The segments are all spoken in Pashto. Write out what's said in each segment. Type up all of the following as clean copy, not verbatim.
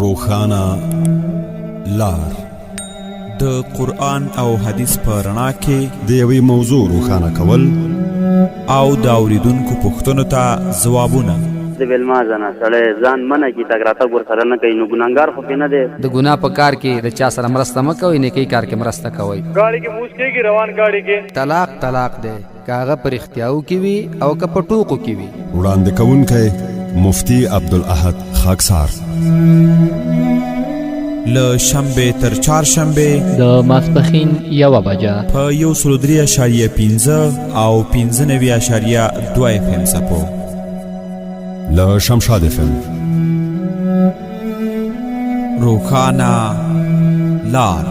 روښانه لار. د قرآن او حدیث په رڼا کې د یوې موضوع روښانه کول او د اورېدونکو پوښتنو ته ځوابونه. د ویلمازه نه سړی ځان منع کړي، تګ راتګ ورسره نه کوي، نو ګناهګار خو پې نه دی. د ګناه په کار کې د چا سره مرسته مه کوئ، نیکۍ کار کې مرسته کوئ. ګاډي کې موس کېږي، روان ګاډي کې. طلاق دی، که هغه په رښتیاو کې وي او که په ټوکو کې وي. وړاندې کوونکی مفتی عبدالاحد خاکسار. له شنبې تر چهارشنبې د ماسپښین 1 بجه په 103.5 او 95.2 FM څپو. له شمشاد FM روښانه لار.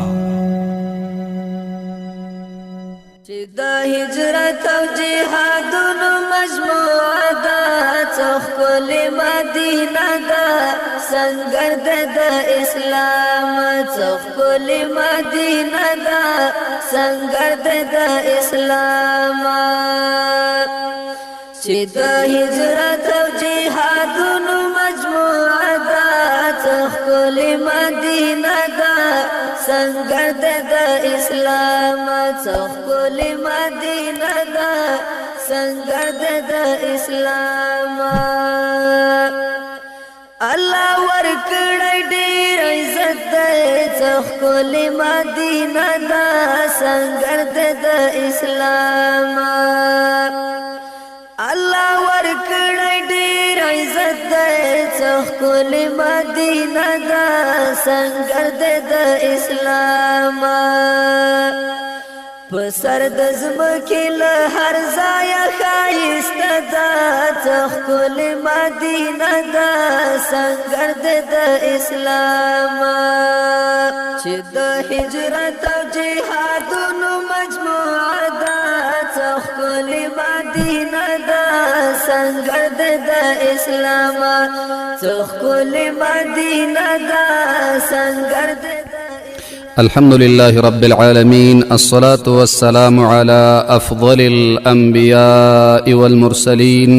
چې د هجرت او جهادونو مجموعه ده، څه ښکلې مدینه ده، سنګر ده د اسلام. څه ښکلې مدینه ده، سنګر ده د اسلام. چې د هجرت او جهادونو مجموعه ده، څه ښکلې مدینه ده، سنګر ده د اسلام. څه ښکلې مدینه ده، سنګر ده د اسلام. الله ورکړی ډېر عزت دی، څه ښکلې مدینه ده، سنګر ده د اسلام. الله ورکړی ډېر عزت دی، څه ښکلې مدینه ده، سنګر ده د اسلام. په سر د ځمکې له هر ځایه ښایسته ده، څه ښکلې مدینه ده، سنګر ده د اسلام. چې د هجرت او جهادونو مجموعه ده، څه ښکلې مدینه ده، سنګر ده د اسلام. څه ښکلې مدینه ده، سنګر ده. الحمد لله رب العالمين، الصلاة والسلام على أفضل الأنبياء والمرسلين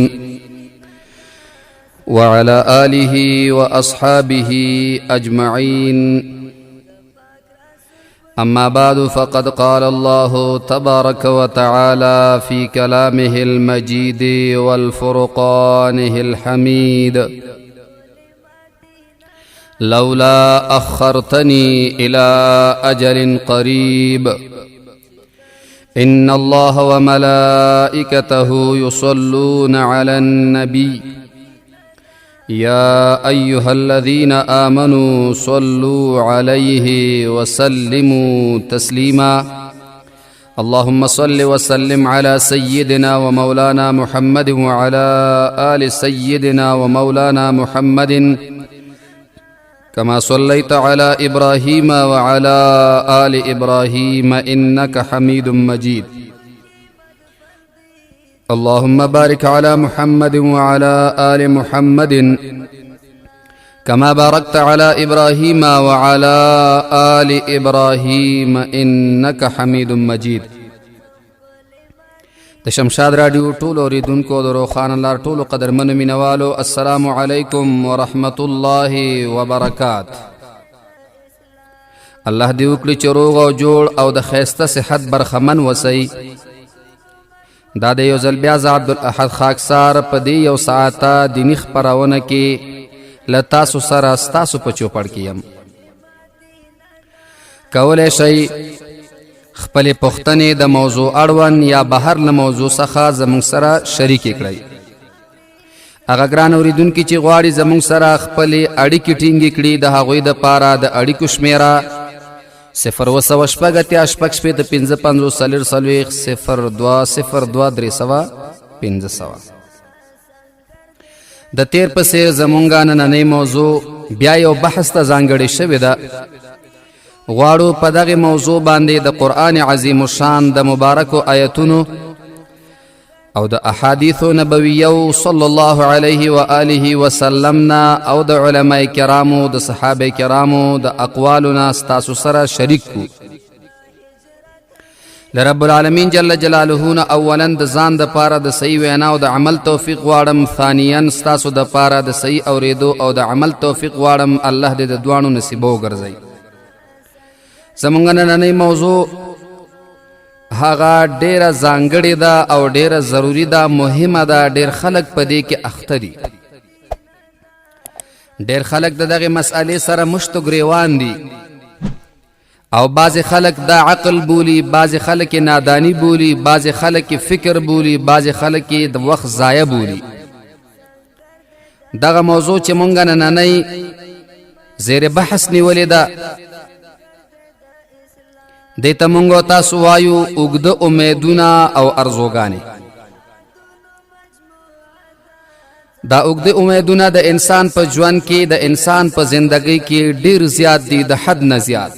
وعلى آله وأصحابه أجمعين. أما بعد، فقد قال الله تبارك وتعالى في كلامه المجيد والفرقانه الحميد: لولا أخرتني إلى أجل قريب إن الله وملائكته يصلون على النبي يا أيها الذين آمنوا صلوا عليه وسلموا تسليما. اللهم صل وسلم على سيدنا ومولانا محمد وعلى آل سيدنا ومولانا محمد كما صليت على إبراهيم وعلى آل إبراهيم إنك حميد مجيد. اللهم بارك على محمد وعلى آل محمد كما باركت على إبراهيم وعلى آل إبراهيم إنك حميد مجيد. د شمشاد رادیو ټول اوریدونکو د روښانه لار ټولو قدرمنو مینوالو، السلام علیکم ورحمت الله وبرکاته. الله دې وکړي چې روغ او جوړ او د ښایسته صحت برخمن وسی. دا د یو ځل بیا زه عبدالاحد خاکسار په دې یو ساعته دیني خپرونه کې له تاسو سره ستاسو په چوپړ کې یم. کولی شئ خپل پوښتنې د موضوع اړوند یا بهر له موضوع څخه زموږ سره شریکې کړئ. هغه ګران اورېدونکي چې غواړي زموږ سره خپلې اړیکې ټینګې کړي، د هغوی دپاره د اړیکو شمېره 020-85-40-02-300. د تیر پسې زموږ نننۍ موضوع بیا یو بحث ته ځانګړې شوې ده. غواړو په دغه موضوع باندې د قرآن عظیم الشان د مبارکو آیتونو او د احادیثو نبویو صلی الله علیه و آله وسلم نا او د علماء کرامو د صحابه کرامو د اقوالنا ستاسو سره شریک کو. لرب العالمین جل جلاله نه اولا د ځان د پاره د صحیح وینا او د عمل توفیق غواړم، ثانیا ستاسو د پاره د صحیح اوریدو او د عمل توفیق غواړم. الله دې د دوانو نصیبو وګرځي. زمونږ نننۍ موضوع هغه ډیره ځانګړې ده او ډیره ضروری ده، مهمه ده. ډیر خلک په دې کې اخته دي. ډیر خلک د دغه مسئلې سره مشت ګریوان دي او بعض خلک دا عقل بولی، بعض خلک نادانی بولی، بعض خلک فکر بولی، بعض خلک د وخت ضایع بولی. دغه موضوع چې مونږ نننۍ زیر بحث نیولې ده، دې ته مونږ تاسو وایو اوږده امیدونه او ارزوګانې. دا اوږده امیدونه د انسان په ژوند کې، د انسان په زندګۍ کې ډیر زیات دي، د حد نه زیات.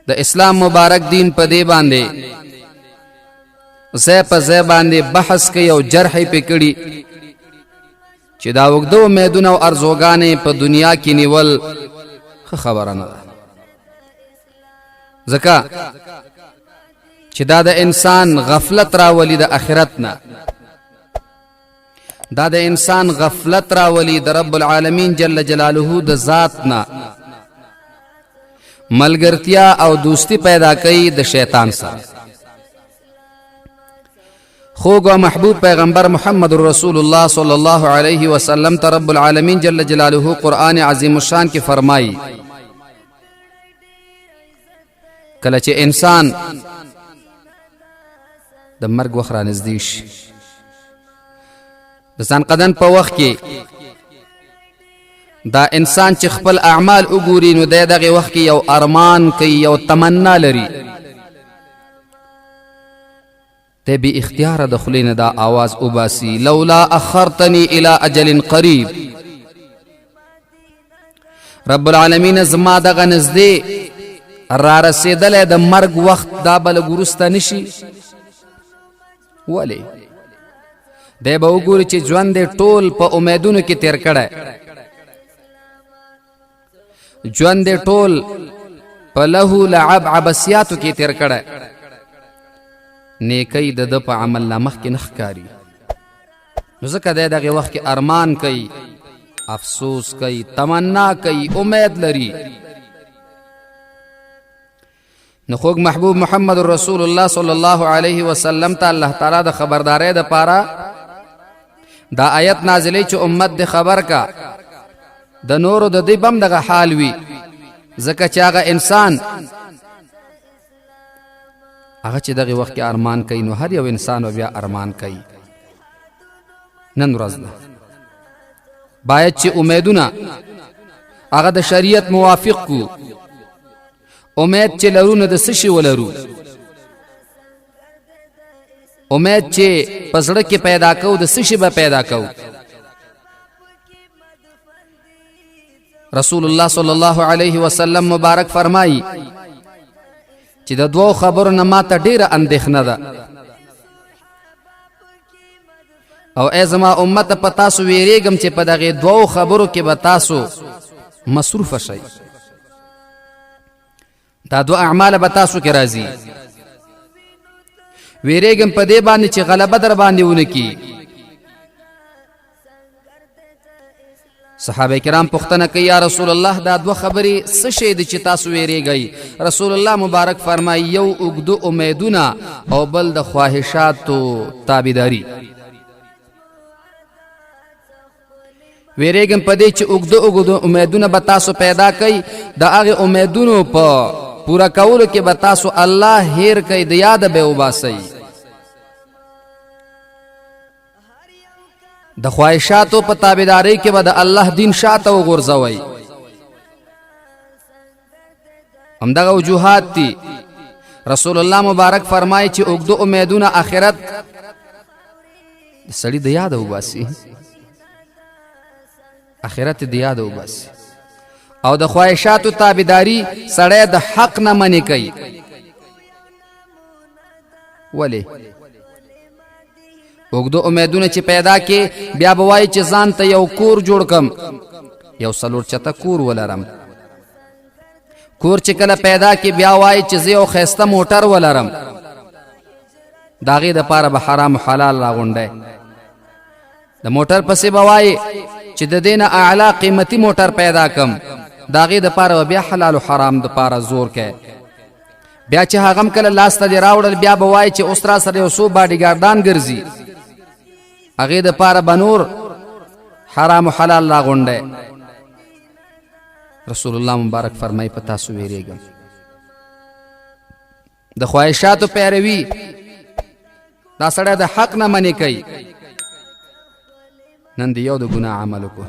د اسلام مبارک دین په دې باندې ځای په ځای باندې بحث کوي او جرح یې پې کړي چې دا اوږده امیدونه او ارزوګانې په دنیا کې نیول ښه خبره نه ده، ځکه چې دا د انسان غفلت راولي د آخرت نه، دا د انسان غفلت راولي د رب العالمین جل جلاله د ذات نه، ملګرتیا او دوستی پیدا کوي د شیطان سره. خوږ او محبوب پیغمبر محمد رسول الله صلی الله علیه وسلم ته رب العالمین جل جلاله قرآن عظیم الشان کې فرمایي کله چې انسان د مرګ وخت را نږدې شي، د ځان قدن په وخت کې دا انسان چې خپل اعمال وګوري نو د دغه وخت کې یو ارمان کوي، یو تمنا لري. ته به اختیار د خلینه دا आवाज وباسي لولا اخرتنی الی اجل قریب. رب العالمین زما دغه نږدې را رسیدلې د مرګ وخت دا بل ګورسته نشي. ولی دی به وګوري چې ژوند دې ټول په امیدونو کې تیر کړی، ژوند دې ټول په لهو لعب عبسیاتو کې تیر کړی، نیکی د ده په عمل نه مخکې نه ښکاري. نو ځکه دی دغې وخت کې ارمان کوي، افسوس کوي، تمنا کوي، امید لري. نو خوږ محبوب محمد رسول الله صلی الله علیه وسلم ته الله تعالی د خبردارۍ دپاره دا آیت نازلی چې امت د خبر کا د نورو د دې بم دغه حال وي، ځکه چې هغه انسان هغه چې دغه وخت کې ارمان کوي نو هر یو انسان بیا ارمان کوي. نن ورځ ده باید چې امیدونه هغه د شریعت موافق کو. امید چې لرو نو د څه شي ولرو؟ امید چې په زړه کې پیدا کوو د څه شي به پیدا کوو؟ رسول الله صلی الله علیه وسلم مبارک فرمایي چې د دوو خبرو نه ماته ډیره اندېښنه ده، او ای زما امت په تاسو ویریږم چې په دغې دوو خبرو کې به تاسو مصروفه شئ. دا دو اعمال به تاسو کې راځي. ویریږم په دې باندې چې غلبه در باندې ونکي. صحابه کرام پوښتنه کوي یا رسول الله دا دوه خبرې څه شی دي چې تاسو ویریږئ؟ رسول الله مبارک فرمایي یو اوږده امیدونه او بل د خواهشاتو تابعداري. ویریږم په دې چې اوږده امیدونه به تاسو پیدا کوي، د هغې امیدونو په پورا کولو کې به تاسو الله هیر کوي، د یاده به وباسئ. د خواهشاتو په تابعدارۍ کې به د الله دین شاته وغورځوئ. همدغه وجوهات دي. رسول الله مبارک فرمایي چې اوږده امیدونه آخرت د سړي د یاده وباسي، آخرت د یاده وباسي. او د خواهشاتو تابعداري سړی د حق نه منې کوي. ولې؟ اوږده امیدونه چې پیدا کې بیا به وایي چې ځان ته یو کور جوړ کم، یو څلور چته کور ولرم. کور چې کله پیدا کې بیا وای چې زه یو ښایسته موټر ولرم د هغې دپاره به حرام حلال راغونډی د موټر پسې به وای چې د دې نه اعلی قیمتي موټر پیدا کم د هغې دپاره به بیا حلال و حرام دپاره زور کوي بیا چې هغه هم کله لاس ته دې راوړل بیا به وای چې اوس را سره یو څو باډیګارډان ګرځي هغې دپاره به نور حرام و حلال راغونډی رسول الله مبارک فرمای په تاسو ویریږم د خواهشاتو پیروي دا سړی د حق نه منې کوي نن دې یو د ګناه عمل وکړو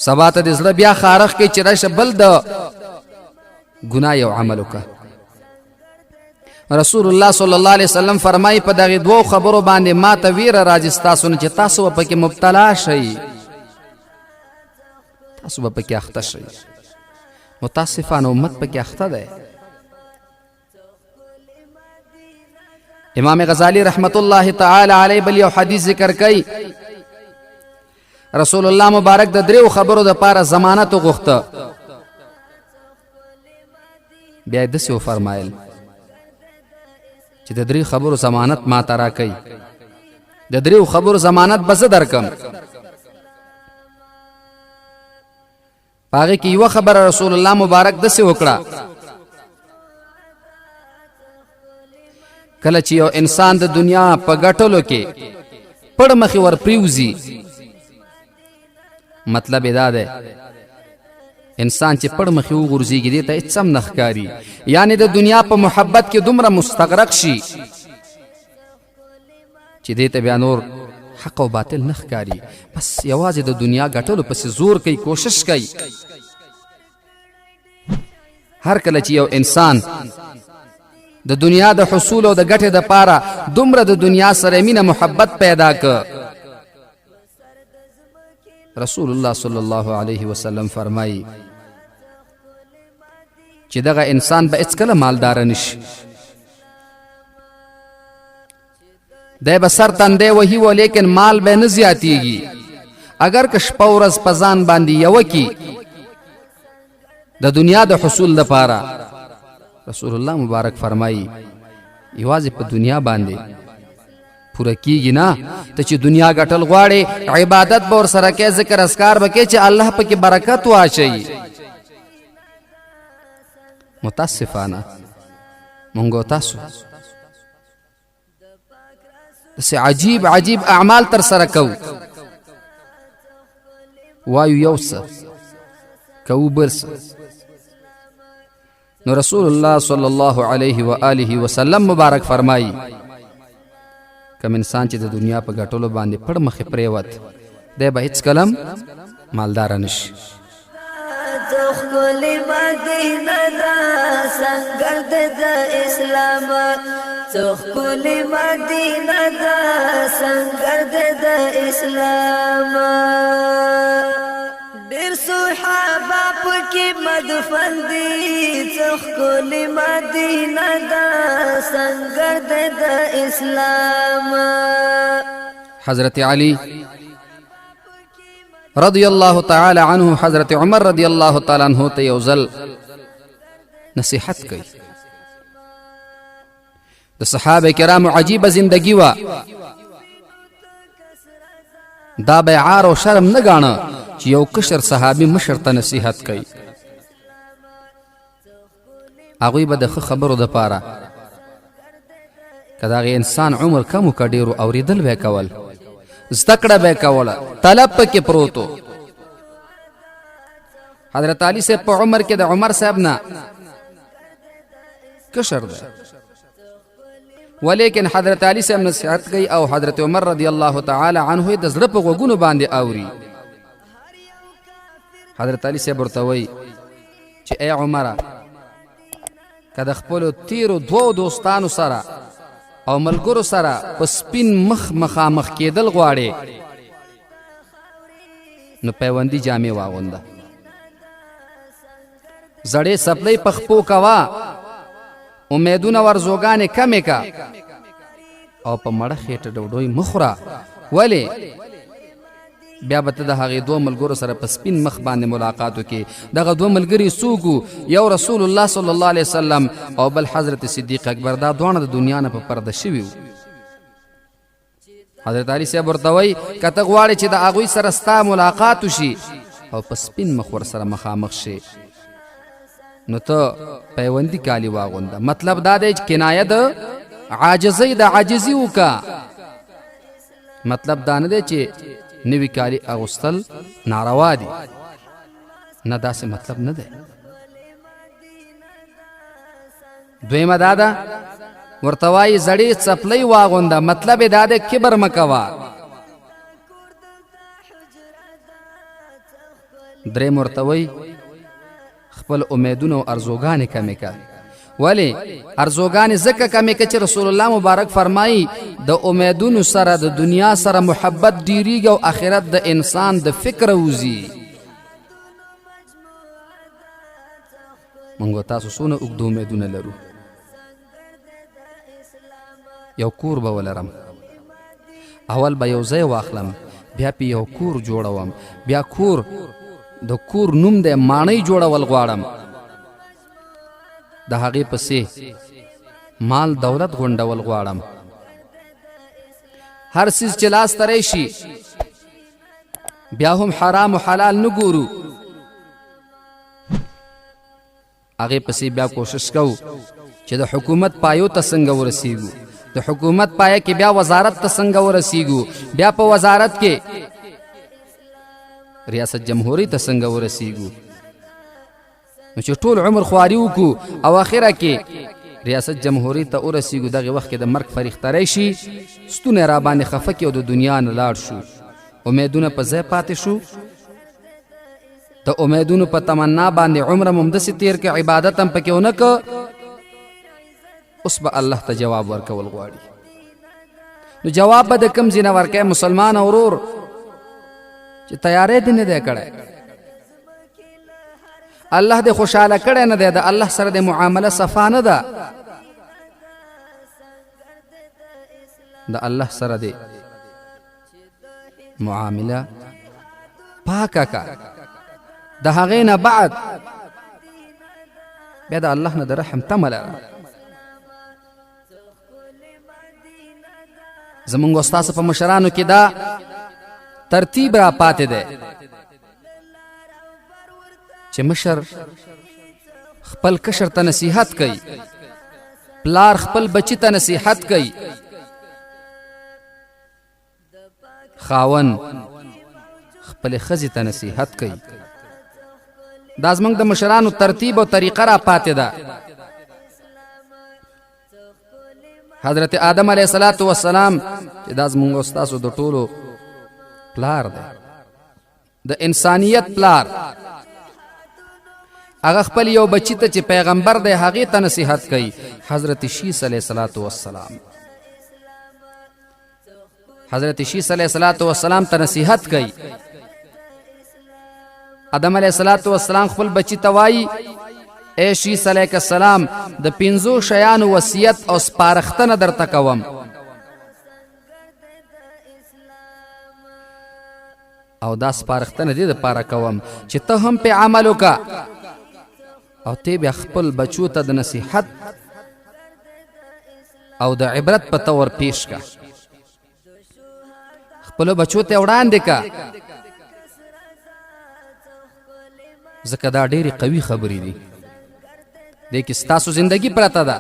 سبا ته دې زړه بیا خارښ کوي چې راشه بل د ګناه یو عمل وکړه رسول الله صلی الله علیه وسلم فرمای په دغه دوو خبرو باندې ما ته ویره راځي ستاسو نه چې تاسو به پکې مبتلا شئ تاسو به پکې اخته شئ متاسفانه امت پکې اخته ده امام غزالی رحمت الله تعالی علیه بل یو حدیث ذکر کوي رسول الله مبارک د دریو خبرو د پاره ضمانت وغوښته بیا داسې وفرمایل چې د دریو خبرو ضمانت ما ته راکوي د دریو خبرو ضمانت به زه درکم په هغې کې یوه خبره رسول الله مبارک داسې وکړه کله چې یو انسان د دنیا په ګټلو کې پړ مخې ور پریوځي مطلب یې دا دی انسان چې پړ مخې وغورځېږي دې ته هېڅ هم نه ښکاري یعنې د دنیا په محبت کې دومره مستغرق شي چې دې ته بیا نور حق او باطل نه ښکاري بس یوازې د دنیا ګټلو پسې زور کوي کوشش کوي هر کله چې یو انسان د دنیا د حصول او د ګټې دپاره دومره د دنیا سره مینه محبت پیدا که رسول الله صلی الله علیه وسلم فرمایي چې دغه انسان به هېڅکله مالداره نشي دی به سر تندی وهي و لیکن مال به نه زیاتیږي اگر که شپه ورځ په ځان باندې یوه کي د دنیا د حصول دپاره رسول الله مبارک فرمایي یوازې په دنیا باندې پوره کیږي نه ته چې دنیا ګټل غواړې عبادت به ورسره کوې ذکر اذکار به کوې چې الله پکې برکت واچوي متاسفانه مونږ او تاسو داسې عجیب عجیب اعمال تر سره کوو وایو یو څه کوو بل څه نو رسول الله صلی الله علیه و آله وسلم مبارک فرمایي کم انسان چې د دنیا په ګټلو باندې پړ مخې پریوت دی به هېڅکله مالداره نشي ښکلې مدینه ده سنګر د اسلام څه ښکلې مدینه ده سنګر د اسلام ډېر صحابه پکې مدفن دي څه ښکلې مدینه ده سنګر د اسلام حضرت علی رضی الله تعالی عنه حضرت عمر رضی الله تعالی عنہ ته یو ځل نصیحت کوي د صحابه کرامو عجیبه زندگی وا دا به عار او شرم نه ګاڼه چې یو کشر صحابي مشر ته نصیحت کوي هغوی به د ښه خبرو دپاره که د هغې انسان عمر کم و که ډېرو اورېدل به یې کول زده کړه به یې کوله طلب پکې پروت و حضرت علي صاحب په عمر کې د عمر صاحب نه کشر دی ولیکن حضرت علي صاحب نصیحت کوي او حضرت عمر رضی الله تعالی عنه د زړه په غوږونو باندې اوري حضرت علي صاحب ورته وایي چې ای عمره که د خپلو تیرو دوو دوستانو سره او ملګرو سره په سپین مخ مخامخ کېدل غواړې نو پیوندي جامې واغونده زړې سپلۍ په خپو کوه امیدونه ورزوګانې کمې که او په مړه خېټه ډوډۍ مه خوره ولې بیا به ته د هغې دوه ملګرو سره په سپین مخ باندې ملاقات وکړې. دغه دوه ملګري څوک وو؟ یو رسول الله صلی الله علیه وسلم او بل حضرت صدیق اکبر. دا دواړه د دنیا نه په پرده شوي وو. حضرت علي صاحب ورته وایي که ته غواړې چې د هغوی سره ستا ملاقات وشي او په سپین مخ ورسره مخامخ شي نو ته پیوندي کالي واغونده. مطلب دا دی چې کنایه د عاجزۍ د عاجزي وکړه. مطلب دا نه دی چې نوي کالي اغوستل ناروا دي، نه داسې مطلب نه دی. دویمه دا ده ورته وایي زړې څپلۍ واغونده. مطلب یې دا دی کبر مه کوه. دریم ورته وایي خپل امیدونه او ارزوګانې کمې کړه. ولې ارزوګانې ځکه کمې کړه چې رسول الله مبارک فرمایي د امیدونو سره د دنیا سره محبت ډیریږي او آخرت د انسان د فکر وځي. موږ تاسو څونه اوږده امیدونه لرو. یو کور به ولرم، اول به یو ځای واخلم، بیا پې یو کور جوړوم، بیا کور د کور نوم دی ماڼۍ جوړول غواړم، د هغې پسې مال دولت غونډول غواړم. هر څیز چې لاس ته راشي بیا هم حرام و حلال نه ګورو، هغې پسې بیا کوشش کوو چې د حکومت پایو ته څنګه ورسیږو، د حکومت پایه کې بیا وزارت ته څنګه ورسیږو، بیا په وزارت کې ریاست جمهوری ته څنګه ورسیږو. نو چې ټول عمر خواري وکړو او اخره کې ریاست جمهوری ته ورسیږو، دغه وخت کې د مرګ فریښته راشي، ستونی را باندې خفه کړي او د دنیا نه لاړ شو. امیدونه په ځای پاتې شو. د امیدونو په تمنا باندې عمر هم همداسې تېر کړه، عبادت هم پکې ونه کړه. اوس به الله ته جواب ورکول غواړي. نو جواب به د کوم ځای نه ورکوي؟ مسلمان ورور چې تیاری دې نه دی کړی، الله دې خوشحاله کړی نه دی، د الله سره د معامله صفا نه ده، د الله سره د معامله پاکه که. د هغې نه بعد بیا د الله نه د رحم تمه لره. زمونږ استاسو په مشرانو کې دا ترتیب را پاتې دی چې مشر خپل کشر ته نصیحت کوي، پلار خپل بچی ته نصیحت کوي، خاون خپل ښځې ته نصیحت کوي. دا زمونږ د مشرانو ترتیب او طریقه را پاتې ده. حضرت آدم علیه السلام چې دا زمونږ استاسو د ټولو پلار دی، د انسانیت پلار، هغه خپل یو بچی ته چې پیغمبر دی هغې ته نصیحت کوي. حضرت شیس علیه السلام حضرت شیس علیه السلام ته نصیحت کوي. آدم علیه السلام خپل بچی ته وایي اے شیس علیه السلام د 5 شیانو وصیت او سپارښتنه درته کوم. او دا سپارښتنه دې دپاره کوم چې ته هم پې عمل وکړه او ته بیا خپل بچو ته د نصیحت او د عبرت په طور پیش کا. خپلو بچو ته وړاندې کا، ځکه دا ډېرې قوي خبرې دي. دې کې ستاسو زندگی پرته ده،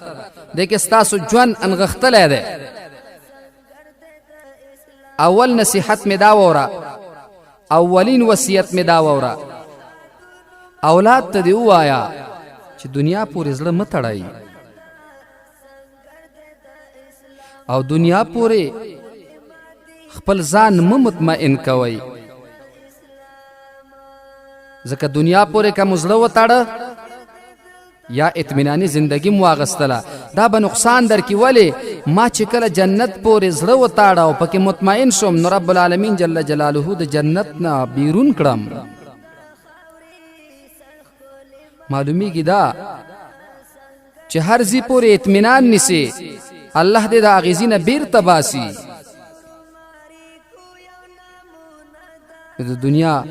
دې کې ستاسو ژوند انغښتلی دی. اول نصیحت مې دا ووره، اولین وصیت مې دا ووره، اولاد ته دې ووایه چې دنیا پورې زړه مه تړئ او دنیا پورې خپل ځان مه مطمئن کوئ، ځکه دنیا پورې که مو زړه وتړه یا اطمیناني زندگی مو واغستله دا به نقصان در کې. ولې ما چې کله جنت پورې زړه وتاړه او پکې مطمئن شوم نو رب العالمین جل جلاله د جنت نه بیرون کړم. معلومیږي دا چې هر ځای پورې اطمینان نیسي الله دې د هغې ځای نه بیرته باسي. د دنیا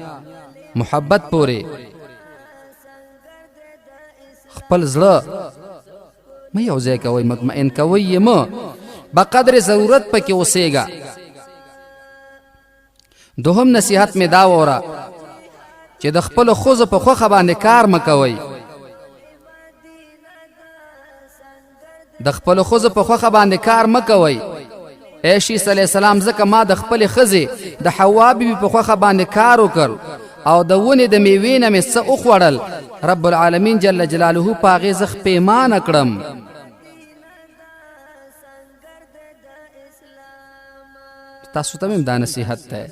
محبت پورې خپل زړه مې یو ځای کوئ، مطمئن کوئ یې مه، بقدر ضرورت پکې اوسېږه. دوهم نصیحت مې دا وره چې د خپلو ښځو په خوښه باندې کار مه کوئ. د خپلو ښځو په خوښه باندې کار مه کوئ. عیسی علیه السلام ځکه ما د خپلې ښځې د حوا بیبي په خوښه باندې کار وکړ او د ونې د میوې نه مې څه وخوړل، رب العالمین جل جلاله په هغې زه پیمانه کړم. تاسو ته مې دا نصیحت دی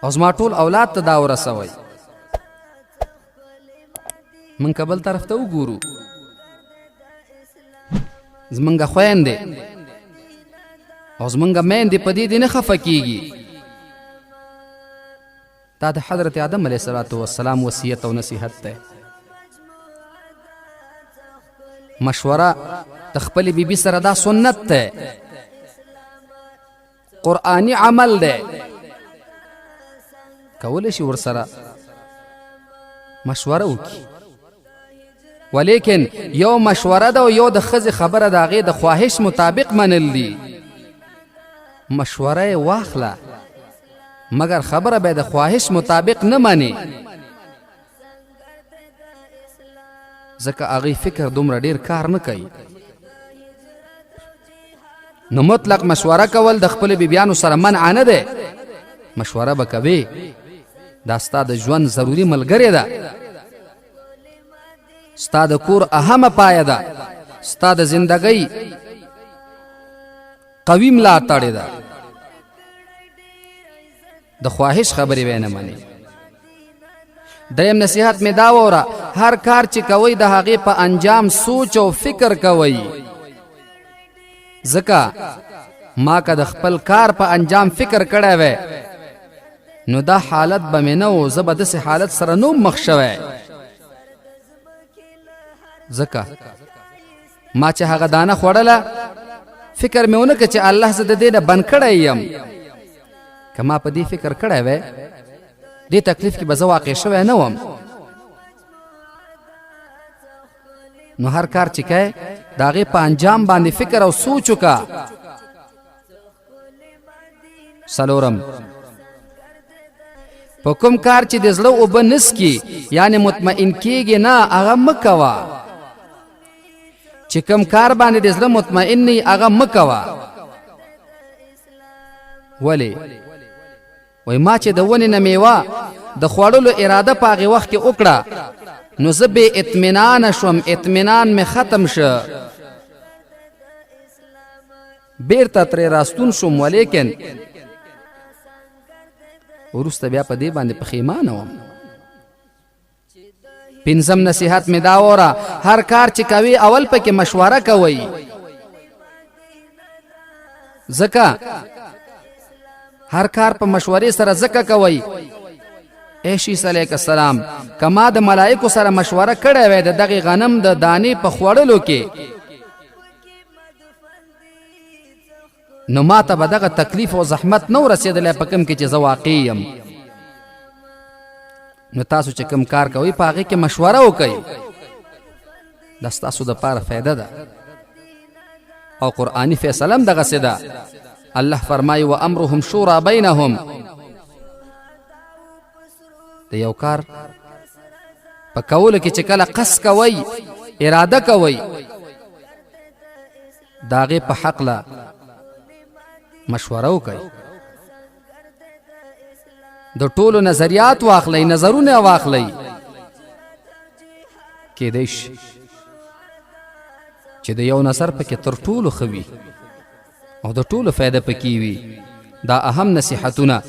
او زما ټول اولاد ته دا ورسوئ. موږ که بل طرف ته وګورو، زمونږ خویندې او زمونږ میندې په دې نه خفه کېږي. دا د حضرت آدم علیه السلام وصیت او نصیحت دی. مشوره د خپلې بیبي سره دا سنت دی، قرآني عمل دی. کولی شي ورسره مشوره وکړي، ولیکن یو مشوره ده او یو د ښځې خبره د هغې د خواهش مطابق منل دي. مشوره یې واخله مګر خبره به د خواهش مطابق نه منې، ځکه هغې فکر دومره ډېر کار نه کوي. نو مطلق مشوره کول د خپلو بیبیانو سره منع نه دی. مشوره به کوې، دا ستا د ژوند ضروري ملګرې ده، ستا د کور اهمه پایه ده، ستا د زندګۍ قوي ملاتړې ده. د خواهش خبرې به نه منې. دریم نصیحت مې دا وره، هر کار چې کوئ د هغې په انجام سوچ او فکر کوئ، ځکه ما که د خپل کار په انجام فکر کړی وی نو دا حالت به مې نه و، زه به داسې حالت سره نوم مخ شوی، ځکه ما چې هغه دانه خوړله فکر مې ونه که چې الله زه د دې نه بند کړی یم. که ما په دې فکر کړی وی دې تکلیف کې به زه واقع شوی نه وم. نو هر کار چې کوې د هغې په انجام باندې فکر او سوچ وکړه. څلورم، په کوم کار چې د زړه اوبه نسکي یعنې مطمئن کېږي نه، هغه مه کوه. چې کوم کار باندې د زړه مطمئن نه هغه مه کوه. ولې؟ وایي ما چې د ونې نه میوه د خوړلو اراده په هغې وخت کې وکړه نو زه بې اطمینانه شوم، اطمینان مې ختم شه، بیرته ترې راستون شوم، ولیکن وروسته بیا په دې باندې پښیمانه وم. پنځم نصیحت مې دا وره، هر کار چې کوي اول پکې مشوره کوئ، ځکه هر کار په مشورې سره ځکه کوئ. عیسی علیه السلام که ما د ملائکو سره مشوره کړی وی د دغې غنم د دانې په خوړلو کې، نو ما ته به دغه تکلیف او زحمت نه ورسېدلی په کوم کې چې زه واقع یم. نو تاسو چې کوم کار کوئ په هغې کې مشوره وکئ، دا ستاسو دپاره فایده ده او قرآني فیصله هم دغسې ده. الله فرمایي وامرهم شورا بینهم، د یو کار په کولو کې چې کله قصد کوئ، اراده کوئ، د هغې په حقله مشوره وکئ. د ټولو نظریات واخلئ، نظرونه واخلئ. کیدای شي چې د یو نظر پکې تر ټولو ښه وي او د ټولو فایده پکې وي. دا اهم نصیحتونه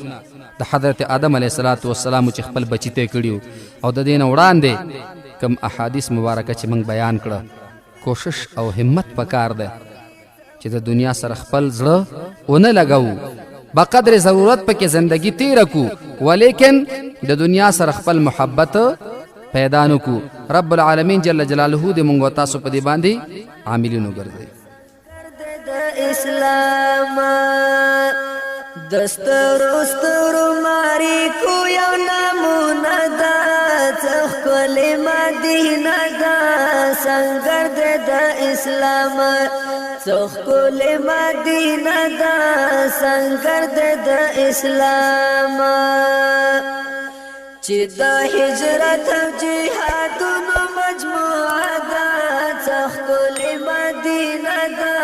د حضرت آدم علیه السلام چې خپل بچی ته کړي او د دې نه وړاندې کوم احادیث مبارکه چې موږ بیان کړه. کوشش او همت پکار ده چې د دنیا سره خپل زړه ونه لګوو، بقدر ضرورت پکې زندگی تیره کو، ولیکن د دنیا سره خپل محبت پیدا نکو. رب العالمین جل جلاله دې موږ تاسو په دې باندې عاملین وګرځي. اسلام دسترو سترو ماری کو یو نمونه دا څخکل مدینه دا سنگر د اسلام څخکل مدینه دا سنگر د اسلام چې د هجرت او جهادونو مجموعه دا څخکل مدینه دا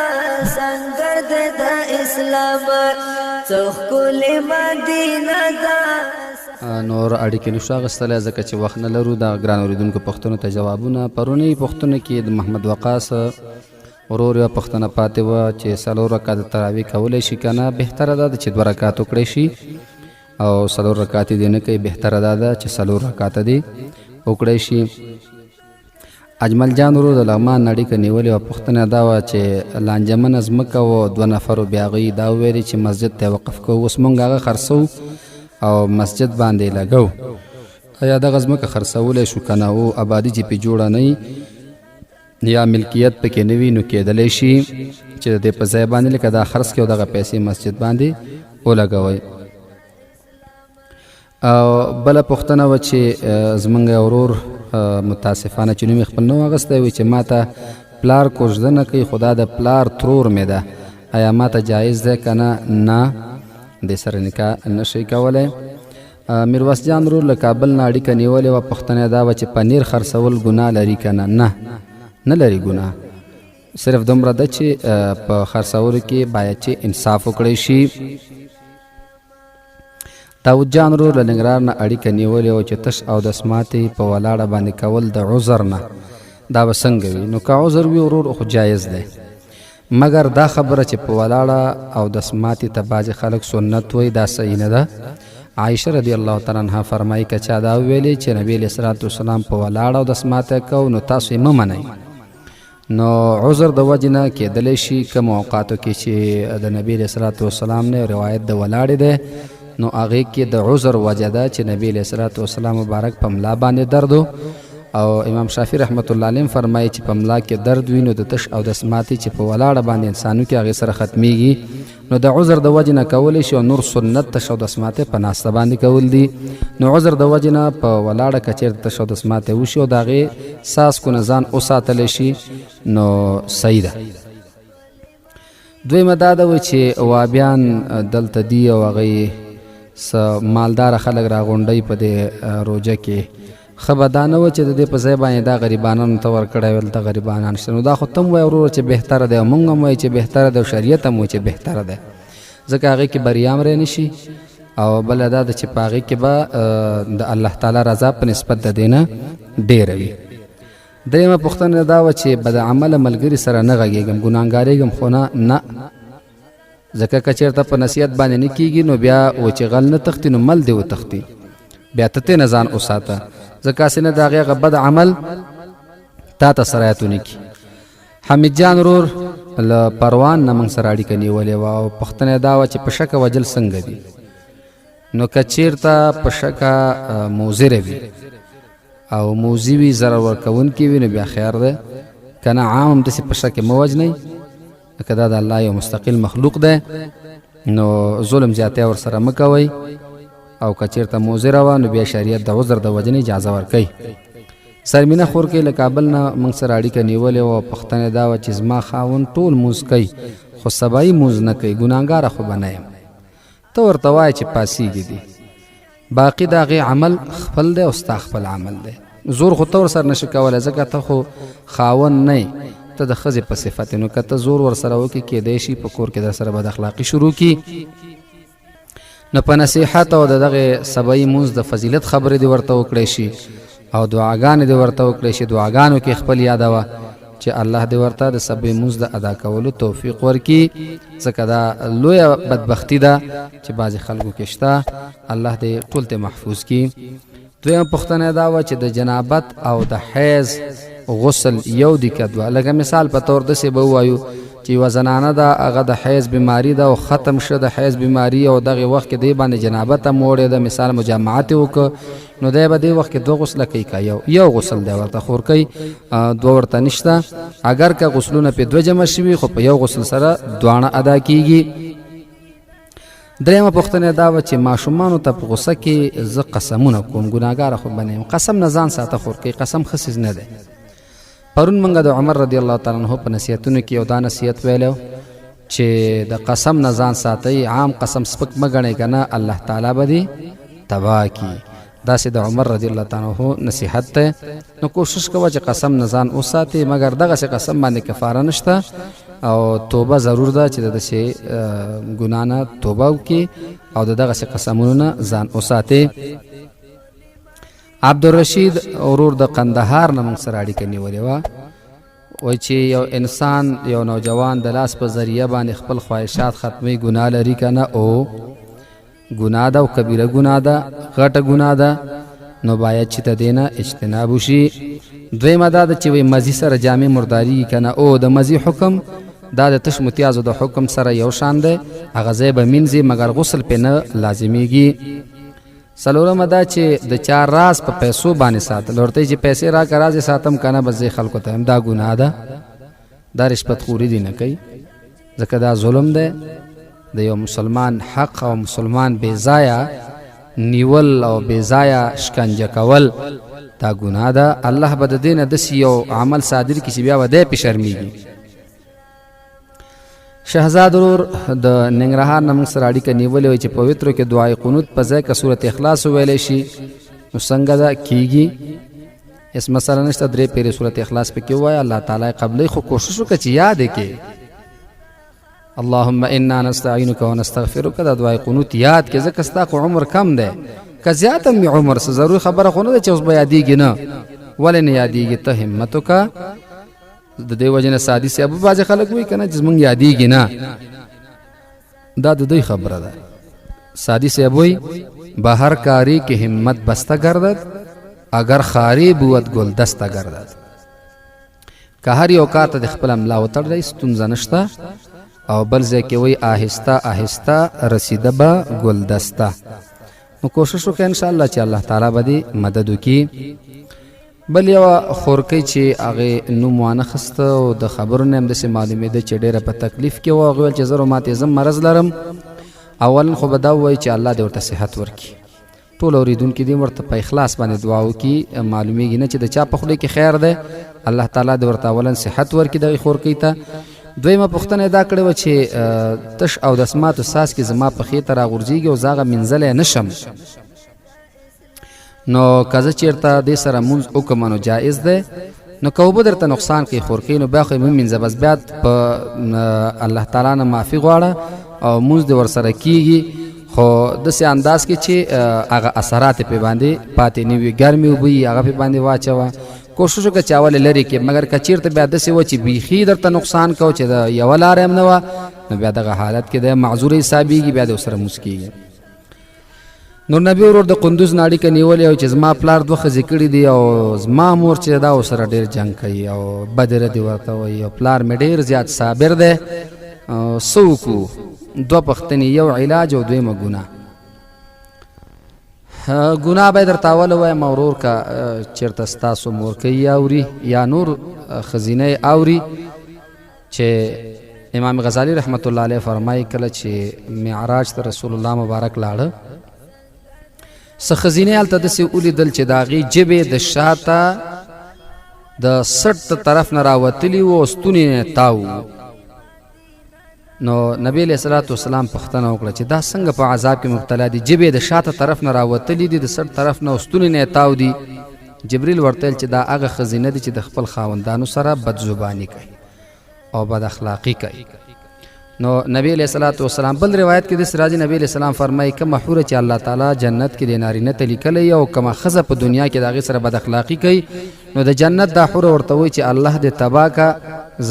سنگر د اسلام څخکل مدینه دا نور اړیکې نشو اخیستلی ځکه چې وخت نه لرو د ګران اورېدونکو پوښتنو ته جوابونه پرونی پوښتنه کې د محمد وقاص ورور یوه پوښتنه پاتې وه چې 4 رکعاته تراویح کولی شي که نه بهتره ده چې 2 رکعات وکړی شي او 4 رکعات دې نه کوي بهتره دا ده چې 4 رکعات دې وکړی شي اجمل جان ورور د لغمان اړیکه نیولې وه پوښتنه دا وه چې لانجمنه ځمکه و 2 نفرو بیا هغوی دا وویلې چې مسجد ته وقف کوو اوس مونږ هغه خرڅو او مسجد باندې لګو ایا دغه ځمکه خرڅولی شو که نه او آبادي چې پې جوړه نه یا ملکیت پکې نه وي نو کېدلی شي چې د دې په ځای باندې لکه دا خرڅ کړي او دغه پیسې مسجد باندې ولګوئ او بله پوښتنه وه چې زموږ ورور متاسفانه چې نوم یې خپل نه و اخیستی وي چې ما ته پلار کوژده نه کوي خو دا د پلار ترور مې ده آیا ما ته جایز دی که نه دې سره نکاح نه شي کولی میرویس جان ورور له کابل نه اړیکه نیولې وه پوښتنه دا وه چې پنیر خرڅول ګناه لري که نه لري ګناه صرف دومره ده چې په خرڅولو کې باید چې انصاف وکړی شي داود جان ورور له ننګرهار نه اړیکه نیولې وه چې تش اودس ماتې په ولاړه باندې کول د عذر نه دا به څنګه وي نو که عذر وي ورور خو جایز دی مګر دا خبره چې په ولاړه اودس ماتې ته بعضې خلک سنت وایي دا صحیح نه ده عایشه رضی الله تعالی عنها فرمایي که چا دا وویلې چې نبی علیه صلات وسلام په ولاړه اودس ماتی کوو نو تاسو یې مه منئ نو عذر د وجې نه کېدلی شي کومو اوقاتو کې چې د نبی علیه صلات وسلام نه روایت د ولاړې دی نو هغې کې د عذر وجه ده چې نبی علیه صلات وسلام مبارک په ملا باندې درد او امام شافعي رحمت الله علیه فرمایي چې په ملا کې درد وي نو د تش اودس ماتې چې په ولاړه باندې انسانو کې هغې سره ختمیږي نو د عذر د وجې نه کولی شي او نور سنت تش اودس ماتې په ناسته باندې کول دي نو عذر د وجې نه په ولاړه که چېرته تش اودس ماتې وشي او د هغې څاڅکو نه ځان وساتلی شي نو صحیح ده دویمه دا ده وایي چې وابیان دلته دي او هغوی مالداره خلک راغونډوي په دې روژه کې ښه به دا نه وه چې د دې په ځای باندې دا غریبانانو ته ورکړی ویل ته غریبانان شته نو دا خو ته هم وایه وروره چې بهتره دی او مونږ هم وایي چې بهتره دی او شریعت هم وایي چې بهتره دی ځکه هغې کې بریا هم نه شي او بله دا ده چې په هغې کې به د الله تعالی رضا په نسبت د دې نه ډېره وي درېیمه پوښتنه دا وه چې بد عمله ملګري سره نه غږېږم ګناهګارېږم خو نه ځکه که چېرته په نصیحت باندې نه کېږي نو بیا و چې غل نه تښتي نو مل دې وتښتي بیا ته ترې نه ځان وساته ځکه هسې نه د هغې هغه بد عمل تا ته سرایت ونه کړي حمید جان ورور له پروان نه موږ سره اړیکه نیولې وه او پوښتنه یې دا وه چې په شکه وجل څنګه دي نو که چېرته په شکه موزره وي او موزي وي ضرر ورکوونکي وي نو بیا خیر دی که نه عام هم داسې په شکه مه وجنئ که دا د الله یو مستقل مخلوق دی نو ظلم زیاتی ورسره مه کوئ او که چېرته موزره وه نو بیا شریعت د عذر د وجې نه اجازه ورکوي سرمینه خورکۍ له کابل نه موږ سره اړیکه نیولې وه پوښتنه دا وه چې زما خاوند ټول مونځ کوي خو سبایي مونځ نه کوي ګناهګاره خو به نه یم ته ورته وایه چې پاسېږي دي باقي د هغې عمل خپل دی او ستا خپل عمل دی زور خو ته ورسره نشي کولی ځکه ته خو خاوند نه یې ته د ښځې په صفت نو که ته زور ورسره وکړي کېدی شي په کور کې در سره بد اخلاقي شروع کړي نو په نصیحت او د دغې سبایي مونځ د فضیلت خبرې دې ورته وکړی شي او دعاګانې دې ورته وکړی شي دعاګانو کې خپل یادوه چې الله دې ورته د سبایي مونځ د ادا کولو توفیق ورکړي ځکه دا لویه بدبختي ده چې بعضې خلکو کې شته الله دې ټول ته محفوظ کړي دویمه پوښتنه دا وه چې د جنابت او د حیض غسل یو دی که دوه لکه مثال په طور داسې به ووایو چې یوه زنانه ده هغه د حیض بیماري ده او ختم شه د حیض بیماري او دغې وخت کې دی باندې جنابت هم وړې ده مثال مجامعت یې وکړه نو دی به دې وخت کې 2 غسله کوي که یو غسل دی ورته خور کوي 2 ورته نشته اگر که غسلونه پې 2 جمع شوي خو په یو غسل سره دواړه ادا کیږي درېمه پوښتنه دا وه چې ماشومانو ته په غوسه کې زه قسمونه کوم ګناهګاره خو به نه یم قسم نه ځان ساته خورکوي قسم ښه څیز نه دی پرون موږ د عمر رضی الله تعالی عنه په نصیحتونو کې یو دا نصیحت ویلی چې د قسم نه ځان ساتئ عام قسم سپک مه ګڼئ که نه الله تعالی به دې تباه کي داسې د عمر رضی الله تعالی عنه نصیحت دی نو کوشش کوه چې قسم نه ځان وساتې مګر دغسې قسم باندې کفاره نشته او توبه ضرور ده چې د داسې ګناه نه توبه وکړي او د دغسې قسمونو نه ځان وساتې عبدالرشید ورور د قندهار نه موږ سره اړیکه نیولې وه وایي چې یو انسان یو نوجوان د لاس په ذریعه باندې خپل خواهشات ختموي ګناه لري که نه او ګناه ده او کبیره ګناه ده غټه ګناه ده نو باید چې د دې نه اجتناب وشي دویمه دا ده چې وایي مزي سره جامع مرداري که نه او د مزي حکم دا د تش متیازو د حکم سره یو شان دی هغه ځای به مینځي مګر غسل پې نه لازمیږي څلورمه دا چې د چا راز په پیسو باندې ساتل ورته چې پیسې راکړه راز یې ساتم که نه بس زه خلکو ته یم دا ګناه ده دا رشوت خوري دې نه کوي ځکه دا ظلم دی د یو مسلمان حق او مسلمان بې ځایه نیول او بې ځایه شکنجه کول دا ګناه ده الله به د دې نه داسې یو عمل صادر کړي چې بیا به دی پې شرمېږي شهزاد ورور د ننګرهار نه موږ سره اړیکه نیولې وایي چې پویترو کې دعای قنوت په ځای که صورت اخلاص وویلی شي نو څنګه ده کیږي هېڅ مسله نشته 3 پیرې صورت اخلاص پکې ووایه الله تعالی قبلوي خو کوشش وکړه چې یاد یې کې اللهم انا نستعینک ونستغفرک دا دعای قنوت یاد کې ځکه ستا خو عمر کم دی که زیات هم عمر څه ضروري خبره خو نه ده چې اوس به یادېږي نه ولې نه یادېږي ته همت وکړه د دې وجه نه سادي صاحب بعضې خلک وایي که نه چې زمونږ یادېږي نه دا د دوی خبره ده سادي صاحب وایي بهر کاری که همت بسته گردد اگر خاری بود گل دسته گردد که هر یو کار ته د خپل ملا وتړلی ستونزه نشته او بل ځای کې وایي آهسته آهسته رسیده به ګل دسته نو کوشش وکړه انشاءالله چې الله تعالی به دې مدد وکړي بل یوه خورکۍ چې هغې نوم وانخسته او د خبرو نه هم داسې معلومېده چې ډېره په تکلیف کې وه هغې ویل چې زه روماتیزم مرض لرم اولا خو به دا ووایي چې الله دې ورته صحت ورکړي ټول اورېدونکي دې ورته په اخلاص باندې دعا وکړي معلومېږي نه چې د چا په خولې کې خیر دی الله تعالی دې ورته اولا صحت ورکړي دغې خورکۍ ته دویمه پوښتنه دا کړې وه چې تش او د اسماتو ساس کې زما پښې ته راغورځېږي او زه هغه مینځلی نشم نو که زه چېرته دې سره مونځ وکړم نو جایز دی نو که اوبه درته نقصان کوي خورکۍ نو بیا خو یې مه مینځه بس بیا په الله تعالی نه معافي غواړه او مونځ دې ورسره کېږي خو داسې انداز کې چې هغه اثرات یې پې باندې پاتې نه وي ګرمې اوبه یي هغه پې باندې واچوه کوشش وکړه چې اول یې لرې کړې مګر که چېرته بیا داسې وه چې بیخي درته نقصان کو چې د یوه لاره هم نه وه نو بیا دغه حالت کې د معذوره حسابېږي بیا د ورسره مونځ کېږي نور نبی ورور د قندوز نه اړیکه نیولې او چې زما پلار 2 ښځې کړي دي او زما مور چې دا ورسره ډېر جنګ کوي او بد ردې ورته وایي او پلار مې ډېر زیات صابر دی څه وکړو 2 پوښتنې یو علاج او دویمه ګناه ګناه به یې درته اوله وایم ورور که چېرته ستاسو مورکۍ اوري یا نور ښځینه یې اوري چې امام غزالی رحمت الله علیه فرمایي کله چې معراج ته رسول الله مبارک لاړه څه ښځینې هلته داسې ولیدل چې د هغې ژبې د شاته د سټ طرف نه راوتلي وو او ستونې نه تاو نو نبی علیه الصلاة والسلام پوښتنه وکړه چې دا څنګه په عذاب کې مبتلا دي ژبې د شاته طرف نه راوتلي دي د سټ طرف نه او ستونې نه تاو دي جبریل ورته ویل چې دا هغه ښځینه دي چې د خپل خاوندانو سره بدزباني کوي او بد اخلاقی کوي نو نبی علیہ الصلوۃ والسلام بل روایت کې د سراج نبی علیہ السلام فرمایي کوم حوره چې الله تعالی جنت کې د نارینه ته لیکلی او کوم خزه په دنیا کې دغه سره بد اخلاقی کوي نو د جنت دا حوره ورته وایي چې الله دې تبا کا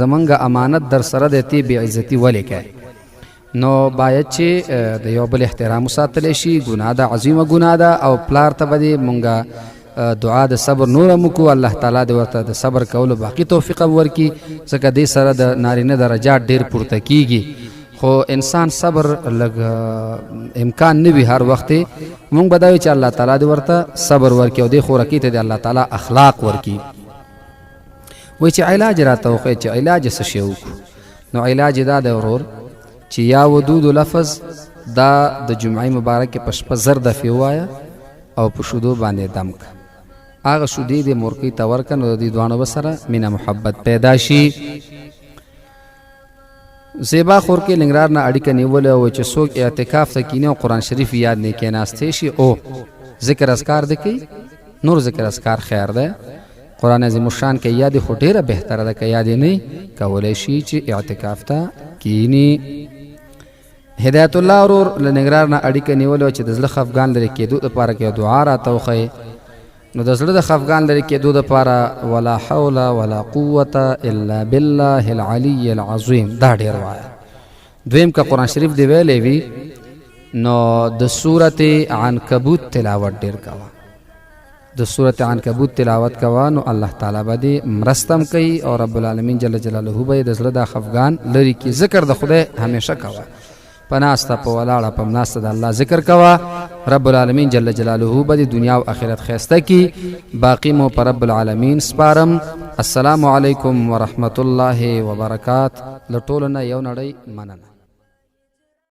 زمونږ امانت در سره د تی بی عزتی ولې کوي نو باید چې د یو بل احترام وساتلی شي ګناه ده عظیمه ګناه ده او پلار ته به دې مونږه دعا د صبر نور مکو الله تعالی دې ورته د صبر کولو باقی توفیق ورکړي ځکه دې سره د نارینه درجات ډېر پورته کیږي خو انسان صبر لږ امکان نه وي هر وخت مونږ به دا وایو چې الله تعالی دې ورته صبر ورکړي او دې خورکۍ ته دې الله تعالی اخلاق ورکړي وایي چې علاج راته وښیه چې علاج څه شی وکړو نو علاج دا دی ورور چې یا ودود لفظ دا د جمعې مبارکې په شپه 1000 دفعې ووایه او په شودو باندې دم که. هغه شودې دې مورکۍ ته ورکړه نو د دې دواړو به سره مینه محبت پیدا شي. زیبا خور کې ننګرهار نه اړیکه نیولې وه چې څوک اعتکاف ته کینی او قرآن شریف یاد نه کېناستی شي او ذکر اذکار دې کوي. نور ذکر اذکار خیر ده، قرآن عظیم الشان کې یاد خو ډېره بهتره ده، که یاد نه کولی شي چې اعتکاف ته کینی. هدایت الله ورور له ننګرهار نه اړیکه نیولې وه چې د زړه خفګان لرې کېدو دپاره کې یو دعا راته وښیې. نو د زړه د خفګان لرې کېدو دپاره ولا حول ولا قوة الا بالله العلی العظیم دا ډېر وایه. دویم که قرآن شریف دی ویلی وي نو د صورت عنکبوت تلاوت ډېر کوه. د صورت عنکبوت تلاوت کوه نو الله تعالی به دې مرستم کوي او رب العالمین جل جلاله به د زړه د خفګان لرې کړي. ذکر د خدای همیشه کوه، په ناسته په ولاړه په ناسته د الله ذکر کوه. رب العالمین جل جلاله به د دنیا او آخرت ښایسته کړي. باقي مو په رب العالمین سپارم. السلام علیکم ورحمت الله وبرکات. له ټولو نه یو نړۍ مننه.